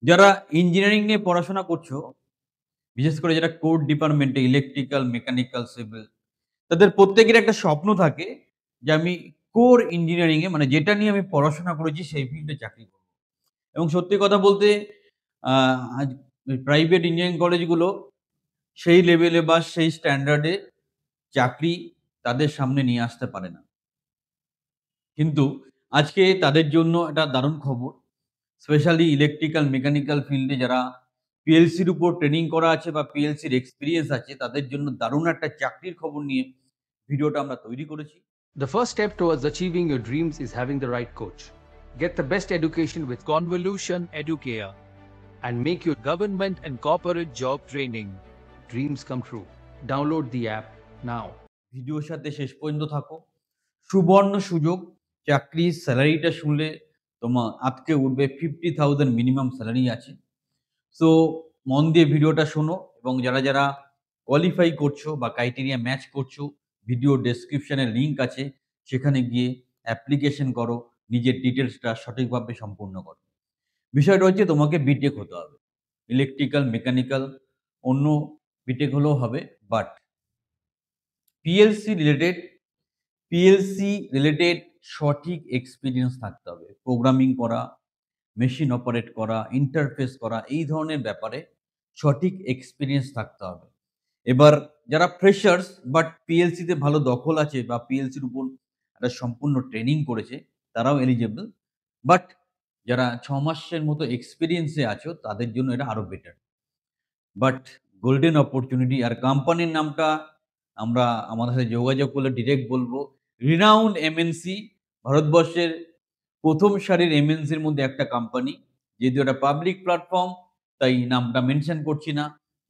যারা ইঞ্জিনিয়ারিং নিয়ে পড়াশোনা করছো, বিশেষ করে যারা কোর ডিপার্টমেন্টে ইলেকট্রিক্যাল, মেকানিক্যাল, সিভিল তাদের প্রত্যেকের একটা স্বপ্ন থাকে যে আমি কোর ইঞ্জিনিয়ারিং এ মানে যেটা নিয়ে আমি পড়াশোনা করেছি সেই ফিল্ডে চাকরি করব। এবং সত্যি কথা বলতে আ আজ প্রাইভেট ইঞ্জিনিয়ারিং কলেজগুলো সেই লেভেলে বা সেই স্ট্যান্ডার্ডে চাকরি তাদের সামনে নিয়ে আসতে পারে না। কিন্তু আজকে তাদের জন্য একটা দারুণ খবর। স্পেশালি ইলেকট্রিক্যাল, মেকানিক্যাল ফিল্ডে যারা পিএলসির উপর ট্রেনিং করা আছে বা পিএলসির এক্সপেরিয়েন্স আছে তাদের জন্য দারুণ একটা চাকরির খবর নিয়ে ভিডিওটা আমরা তৈরি করেছি। The first step towards achieving your dreams is having the right coach. Get the best education with Convolution Educare. and make your government and corporate job training dreams come true. Download the app now. ভিডিওর সাথে শেষ পর্যন্ত থাকো। সুবর্ণ সুযোগ, চাকরির স্যালারিটা শুনলে তোমার আঁতকে উঠবে। 50,000 মিনিমাম স্যালারি আছে। সো মন দিয়ে ভিডিওটা শোনো এবং যারা কোয়ালিফাই করছো বা ক্রাইটেরিয়া ম্যাচ করছো, ভিডিও ডেসক্রিপশনে লিঙ্ক আছে। সেখানে গিয়ে অ্যাপ্লিকেশন করো, নিজের ডিটেইলসটা সঠিকভাবে সম্পূর্ণ করো। বিষয়টা হচ্ছে তোমাকে বিটেক হতে হবে। ইলেকট্রিক্যাল, মেকানিক্যাল অন্য বিটেক হলেও হবে। But PLC related PLC related সঠিক এক্সপেরিয়েন্স থাকতে হবে। প্রোগ্রামিং করা, মেশিন অপারেট করা, ইন্টারফেস করা এই ধরনের ব্যাপারে সঠিক এক্সপেরিয়েন্স থাকতে হবে। এবার যারা ফ্রেশার্স বাট পিএলসিতে ভালো দখল আছে বা পিএলসির উপর একটা সম্পূর্ণ ট্রেনিং করেছে তারাও এলিজেবল। বাট যারা ৬ মাসের মতো এক্সপেরিয়েন্সে আছো তাদের জন্য এটা আরো বেটার। বাট গোল্ডেন অপরচুনিটি আর কোম্পানির নামটা আমরা আমাদের সাথে যোগাযোগ করলে ডিরেক্ট বলবো। রিনাউন্ড এমএনসি, ভারতবর্ষের ১ম সারির এমএনসির মধ্যে একটা কোম্পানি। যেহেতু এটা পাবলিক প্ল্যাটফর্ম তাই নামটা মেনশন করছি না।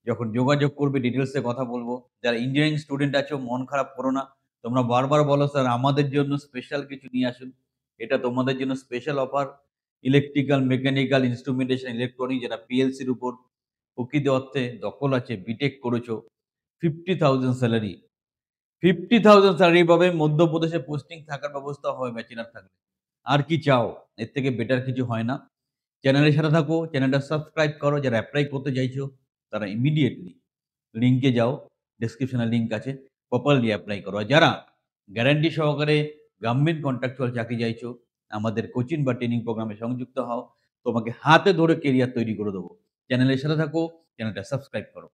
যখন যোগাযোগ করবে ডিটেইলসে কথা বলবো। যারা ইঞ্জিনিয়ারিং স্টুডেন্ট আছো মন খারাপ করো না। তোমরা বারবার বলো স্যার আমাদের জন্য স্পেশাল কিছু নিয়ে আসুন। এটা তোমাদের জন্য special offer. Electrical, mechanical, instrumentation, electronic যারা পিএলসির উপর প্রকৃত অর্থে দখল আছে, বিটেক করেছো, 50,000 স্যালারি। 50,000 স্যালারি পাবে, মধ্যপ্রদেশে পোস্টিং থাকার ব্যবস্থা হয় ব্যাচেলর থাকলে। আর কি চাও? এর থেকে বেটার কিছু হয় না। চ্যানেলের সাথে থাকো, চ্যানেলটা সাবস্ক্রাইব করো। যারা এপ্লাই করতে চাইছো তারা ইমিডিয়েটলি লিংকে যাও, ডেসক্রিপশনে লিংক আছে। প্রপারলি এপ্লাই করো। আর যারা গ্যারান্টি সহকারে গভর্নমেন্ট কন্ট্রাকচুয়াল চাকরি চাইছো, আমাদের কোচিং বা ট্রেনিং প্রোগ্রামে সংযুক্ত হও। তোমাকে হাতে ধরে কেরিয়ার তৈরি করে দেবো। চ্যানেলের সাথে থাকো, চ্যানেলটা সাবস্ক্রাইব করো।